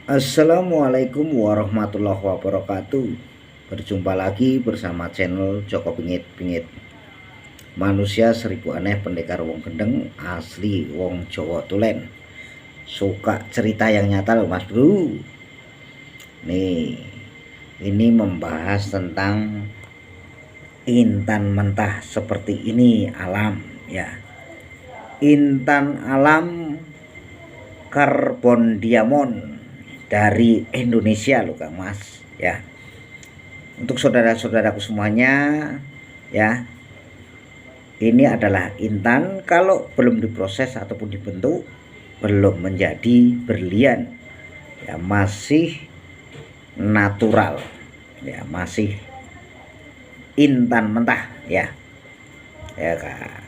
Assalamualaikum warahmatullahi wabarakatuh. Berjumpa lagi bersama channel Joko Pingit. Manusia seribu aneh pendekar wong gendeng, asli wong Jawa Tulen. Suka cerita yang nyata loh Mas Bro. Nih, ini membahas tentang intan mentah seperti ini alam ya. Intan alam karbon diamond dari Indonesia loh Kang Mas ya. Untuk saudara-saudaraku semuanya ya, ini adalah intan kalau belum diproses ataupun dibentuk belum menjadi berlian ya, masih natural ya, masih intan mentah ya. Ya Kak,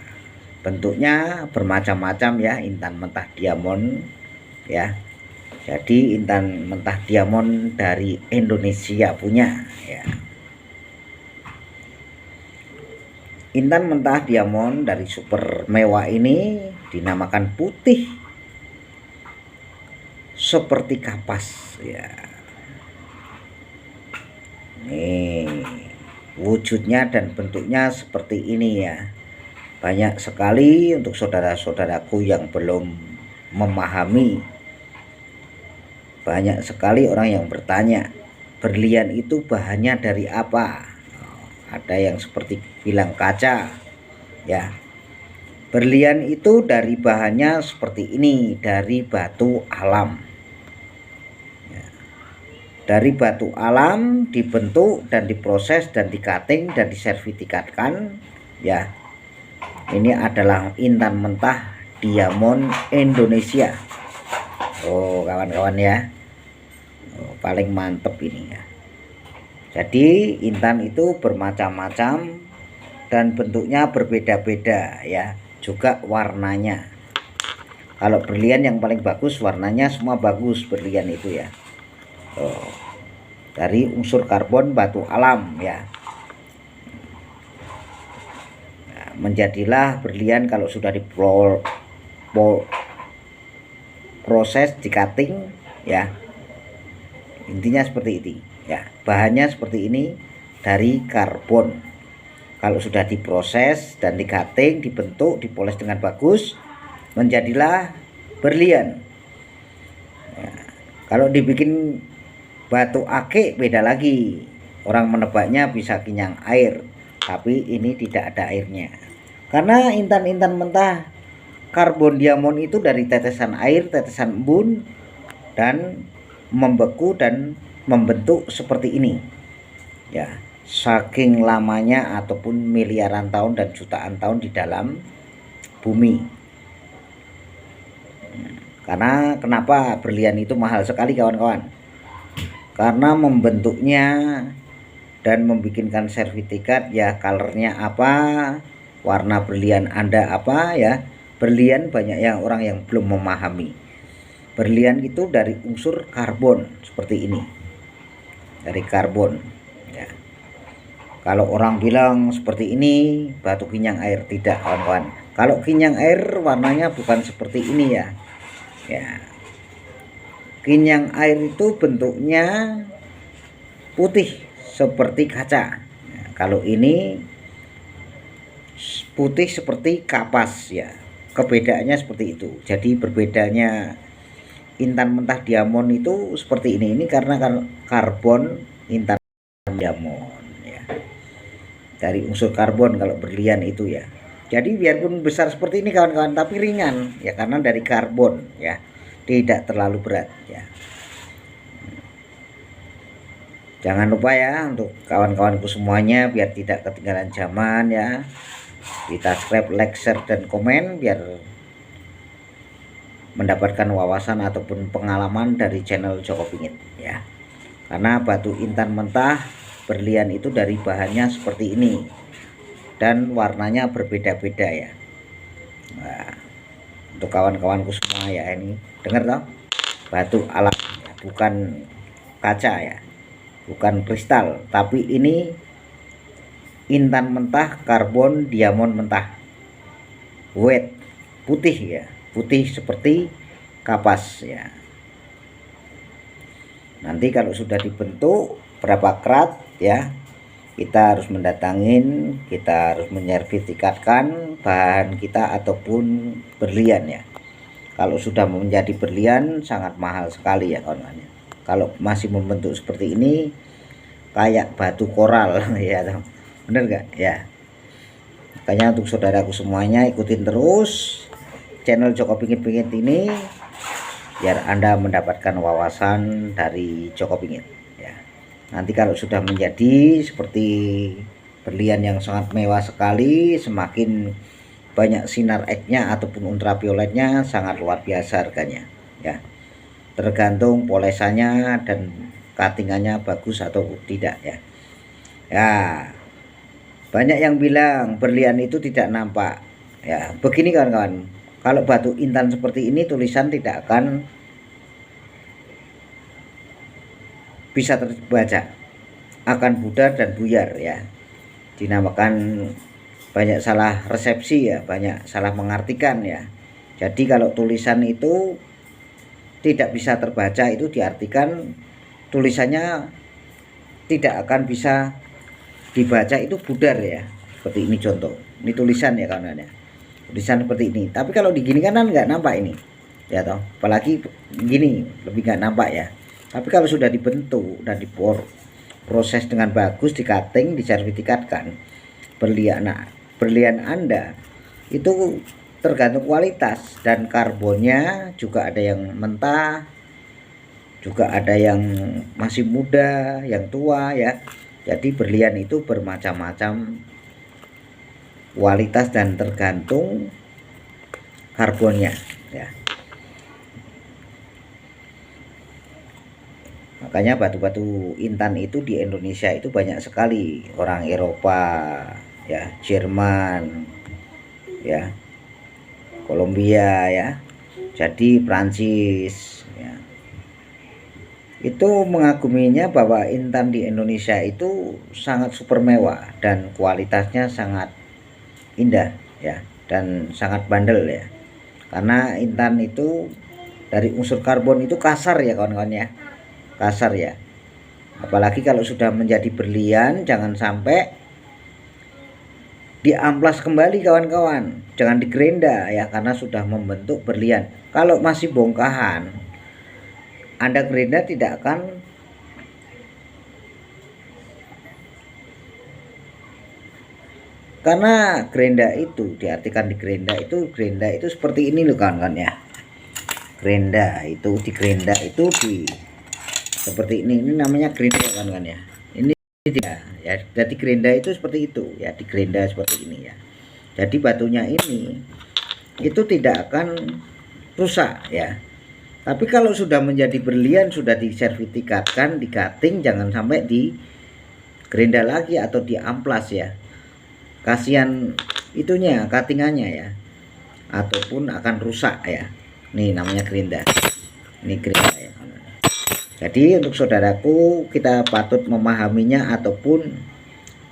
bentuknya bermacam-macam ya, intan mentah diamond ya. Jadi intan mentah diamond dari Indonesia punya ya. Intan mentah diamond dari super mewah ini dinamakan putih seperti kapas ya. Nih, wujudnya dan bentuknya seperti ini ya. Banyak sekali untuk saudara-saudaraku yang belum memahami. Banyak sekali orang yang bertanya, berlian itu bahannya dari apa? Ada yang seperti bilang kaca ya. Berlian itu dari bahannya seperti ini, dari batu alam ya. Dari batu alam dibentuk dan diproses dan dikating dan disertifikatkan ya. Ini adalah intan mentah diamond Indonesia. Oh kawan-kawan ya, paling mantep ini ya. Jadi intan itu bermacam-macam dan bentuknya berbeda-beda ya, juga warnanya. Kalau berlian yang paling bagus warnanya semua bagus berlian itu ya. Dari unsur karbon batu alam ya. Nah, menjadilah berlian kalau sudah proses di cutting ya. Intinya seperti ini ya, bahannya seperti ini dari karbon. Kalau sudah diproses dan di cutting, dibentuk, dipoles dengan bagus, menjadilah berlian ya. Kalau dibikin batu akik beda lagi, orang menebaknya bisa kenyang air, tapi ini tidak ada airnya karena intan-intan mentah karbon diamond itu dari tetesan air, tetesan embun, dan membeku dan membentuk seperti ini ya. Saking lamanya ataupun miliaran tahun dan jutaan tahun di dalam bumi. Karena kenapa berlian itu mahal sekali kawan-kawan? Karena membentuknya dan membikinkan sertifikat ya, colornya apa, warna berlian Anda apa ya. Berlian banyak yang orang yang belum memahami. Berlian itu dari unsur karbon seperti ini, dari karbon ya. Kalau orang bilang seperti ini batu kinyang air, tidak kawan-kawan. Kalau kinyang air warnanya bukan seperti ini ya. Ya, kinyang air itu bentuknya putih seperti kaca ya. Kalau ini putih seperti kapas ya. Kebedaannya seperti itu. Jadi berbedanya intan mentah diamond itu seperti ini. Ini karena karbon intan diamond ya. Dari unsur karbon kalau berlian itu ya. Jadi biarpun besar seperti ini kawan-kawan, tapi ringan ya karena dari karbon ya. Tidak terlalu berat ya. Jangan lupa ya untuk kawan-kawanku semuanya, biar tidak ketinggalan zaman ya, kita subscribe, like, share, dan komen biar mendapatkan wawasan ataupun pengalaman dari channel Joko Pingit ya. Karena batu intan mentah berlian itu dari bahannya seperti ini dan warnanya berbeda-beda ya. Nah, untuk kawan-kawanku semua ya, ini dengar toh, batu alam ya, bukan kaca ya, bukan kristal, tapi ini intan mentah karbon diamond mentah wet, putih ya, putih seperti kapas ya. Nanti kalau sudah dibentuk berapa karat ya, kita harus mendatangin, kita harus menyertifikatkan bahan kita ataupun berlian ya. Kalau sudah menjadi berlian sangat mahal sekali ya kawan-kawan. Kalau masih membentuk seperti ini kayak batu koral ya, bener gak ya. Makanya untuk saudaraku semuanya, ikutin terus channel Joko Pingit-Pingit ini biar Anda mendapatkan wawasan dari Joko Pingit ya. Nanti kalau sudah menjadi seperti berlian yang sangat mewah sekali, semakin banyak sinar X-nya ataupun ultravioletnya, sangat luar biasa harganya ya. Tergantung polesannya dan cuttingannya bagus atau tidak ya. Ya, banyak yang bilang berlian itu tidak nampak ya. Begini kawan-kawan, kalau batu intan seperti ini tulisan tidak akan bisa terbaca, akan pudar dan buyar ya. Dinamakan banyak salah resepsi ya, banyak salah mengartikan ya. Jadi kalau tulisan itu tidak bisa terbaca, itu diartikan tulisannya tidak akan bisa dibaca, itu pudar ya. Seperti ini contoh, ini tulisan ya kawan-kawan ya, tulisan seperti ini. Tapi kalau digini kan nggak nampak ini ya toh, apalagi gini lebih nggak nampak ya. Tapi kalau sudah dibentuk dan diproses dengan bagus, di cutting, disertifikatkan, berlian Anda itu tergantung kualitas dan karbonnya, juga ada yang mentah, juga ada yang masih muda, yang tua ya. Jadi berlian itu bermacam-macam kualitas dan tergantung karbonnya ya. Makanya batu-batu intan itu di Indonesia itu banyak sekali, orang Eropa ya, Jerman ya, Kolombia ya, jadi Prancis ya, itu mengaguminya bahwa intan di Indonesia itu sangat super mewah dan kualitasnya sangat indah ya, dan sangat bandel ya. Karena intan itu dari unsur karbon itu kasar ya kawan-kawan ya, kasar ya. Apalagi kalau sudah menjadi berlian, jangan sampai diamplas kembali kawan-kawan, jangan digerenda ya, karena sudah membentuk berlian. Kalau masih bongkahan, Anda gerenda tidak akan karena gerenda itu diartikan di gerenda itu seperti ini loh kawan-kawan ya. Gerenda itu di gerenda itu di seperti ini namanya gerenda kawan-kawan ya. Ini tidak ya, jadi gerenda itu seperti itu ya, di gerenda seperti ini ya. Jadi batunya ini itu tidak akan rusak ya. Tapi kalau sudah menjadi berlian, sudah disertifikatkan, di cutting, jangan sampai di gerenda lagi atau di amplas ya. Kasihan itunya, cuttingannya ya, ataupun akan rusak ya. Nih namanya gerenda, ini gerenda ya. Jadi untuk saudaraku, kita patut memahaminya ataupun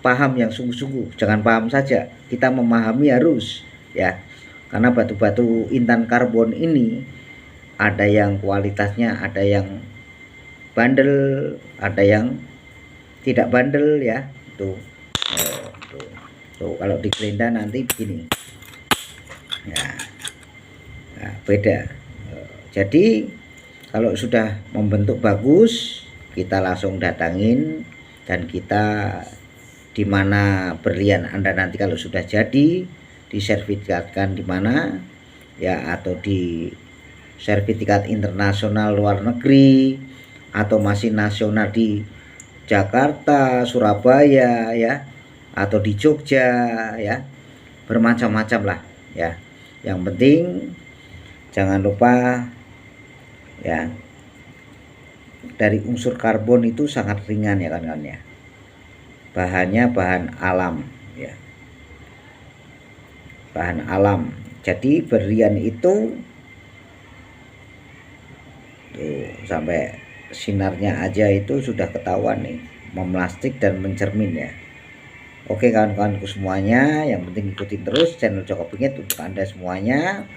paham yang sungguh-sungguh, jangan paham saja, kita memahami harus ya. Karena batu-batu intan karbon ini ada yang kualitasnya, ada yang bandel, ada yang tidak bandel ya. Tuh, tuh kalau di gerenda nanti begini ya, nah, beda. Jadi kalau sudah membentuk bagus, kita langsung datangin, dan kita dimana berlian Anda nanti kalau sudah jadi, disertifikatkan di mana ya, atau di sertifikat internasional luar negeri, atau masih nasional di Jakarta, Surabaya ya, atau di Jogja ya, bermacam-macam lah ya. Yang penting jangan lupa ya, dari unsur karbon itu sangat ringan ya kawan-kawan ya. Bahannya bahan alam ya, bahan alam. Jadi berlian itu tuh, sampai sinarnya aja itu sudah ketahuan nih, memlastik dan mencermin ya. Oke kawan-kawanku semuanya, yang penting ikutin terus channel Joko Pingit untuk Anda semuanya.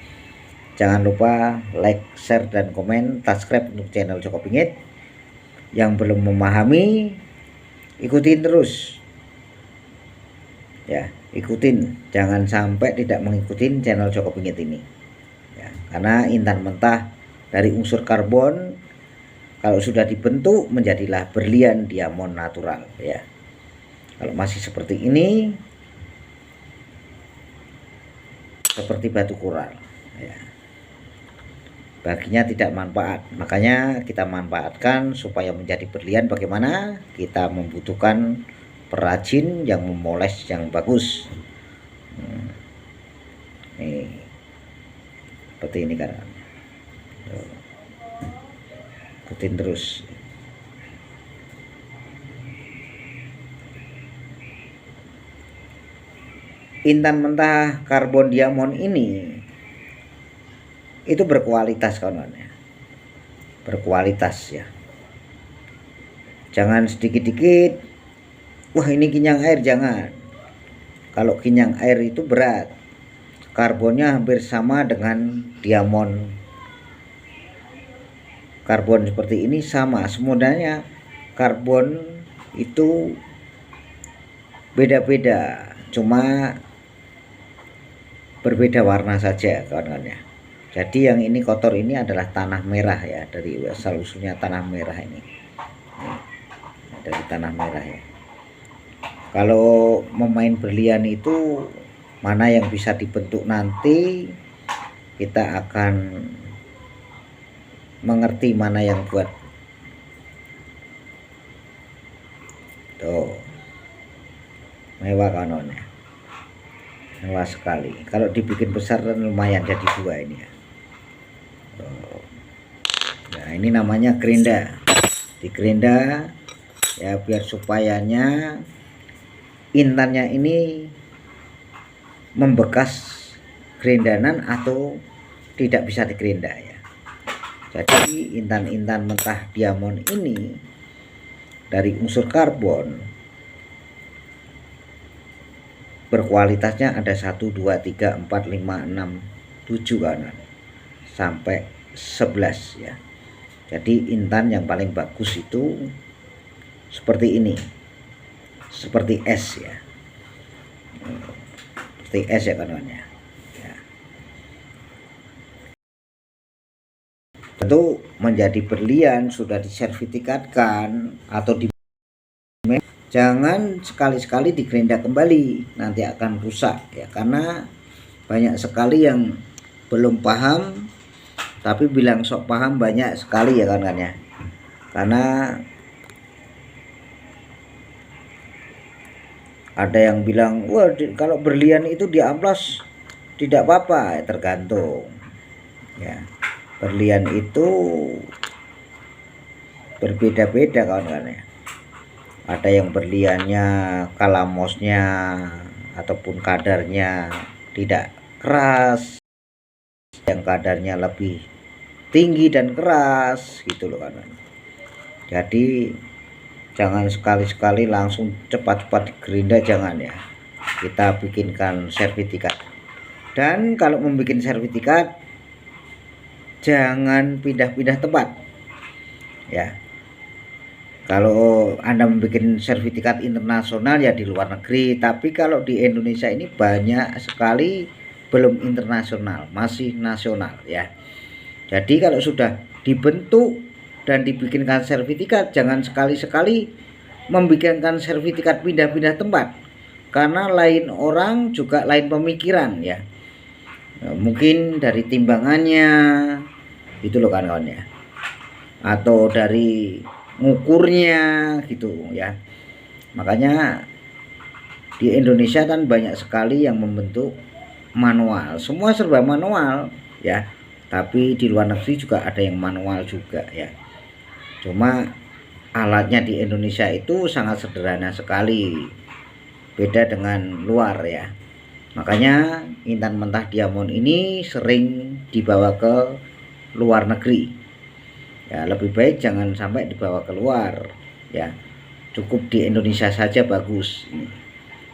Jangan lupa like, share, dan komen, subscribe untuk channel Joko Pingit. Yang belum memahami, ikutin terus ya, ikutin, jangan sampai tidak mengikuti channel Joko Pingit ini ya, karena intan mentah dari unsur karbon kalau sudah dibentuk menjadilah berlian diamond natural ya. Kalau masih seperti ini seperti batu koral ya, baginya tidak manfaat. Makanya kita manfaatkan supaya menjadi berlian. Bagaimana? Kita membutuhkan perajin yang memoles yang bagus. Nih, seperti ini kan. Ikutin terus. Intan mentah karbon diamond ini itu berkualitas kawan ya, berkualitas ya. Jangan sedikit-dikit, wah ini kinyang air, jangan. Kalau kinyang air itu berat, karbonnya hampir sama dengan diamond. Karbon seperti ini sama, semuanya karbon itu beda-beda, cuma berbeda warna saja kawan-kawan ya. Jadi yang ini kotor ini adalah tanah merah ya, dari asal usulnya tanah merah ini. Dari tanah merah ya. Kalau memain berlian itu mana yang bisa dibentuk nanti, kita akan mengerti mana yang buat. Tuh. Mewah kawan ya. Mewah sekali. Kalau dibikin besar kan lumayan jadi dua ini ya. Nah ini namanya gerinda, digerinda ya biar supayanya intannya ini membekas gerindanan atau tidak bisa digerinda ya. Jadi intan-intan mentah diamond ini dari unsur karbon berkualitasnya ada 1, 2, 3, 4, 5, 6, 7 kanan sampai 11 ya. Jadi intan yang paling bagus itu seperti ini, seperti es ya, seperti es ya kawannya ya. Tentu menjadi berlian sudah disertifikatkan atau di, jangan sekali-sekali digerinda kembali, nanti akan rusak ya, karena banyak sekali yang belum paham tapi bilang sok paham, banyak sekali ya kan ya. Karena ada yang bilang wah kalau berlian itu diamplas tidak apa-apa ya, tergantung ya. Berlian itu berbeda-beda kawan-kawan ya. Ada yang berliannya kalamosnya ataupun kadarnya tidak keras, yang kadarnya lebih tinggi dan keras gitu loh kan. Jadi jangan sekali-sekali langsung cepat-cepat digerinda, jangan ya. Kita bikinkan sertifikat. Dan kalau membuat sertifikat jangan pindah-pindah tempat ya. Kalau Anda membuat sertifikat internasional ya di luar negeri, tapi kalau di Indonesia ini banyak sekali belum internasional, masih nasional ya. Jadi kalau sudah dibentuk dan dibikinkan sertifikat, jangan sekali-sekali membikinkan sertifikat pindah-pindah tempat, karena lain orang juga lain pemikiran ya. Mungkin dari timbangannya gitu loh kawan-kawan ya, atau dari ngukurnya gitu ya. Makanya di Indonesia kan banyak sekali yang membentuk manual, semua serba manual ya. Tapi di luar negeri juga ada yang manual juga ya. Cuma alatnya di Indonesia itu sangat sederhana sekali, beda dengan luar ya. Makanya intan mentah diamond ini sering dibawa ke luar negeri ya. Lebih baik jangan sampai dibawa keluar ya, cukup di Indonesia saja bagus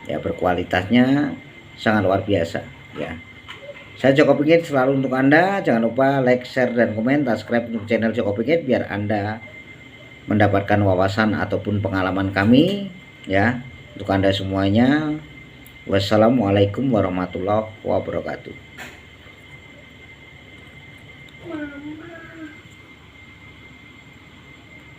ya, berkualitasnya sangat luar biasa ya. Saya Joko Pingit selalu untuk Anda. Jangan lupa like, share, dan komen, subscribe untuk channel Joko Pingit biar Anda mendapatkan wawasan ataupun pengalaman kami ya. Untuk Anda semuanya, wassalamualaikum warahmatullahi wabarakatuh.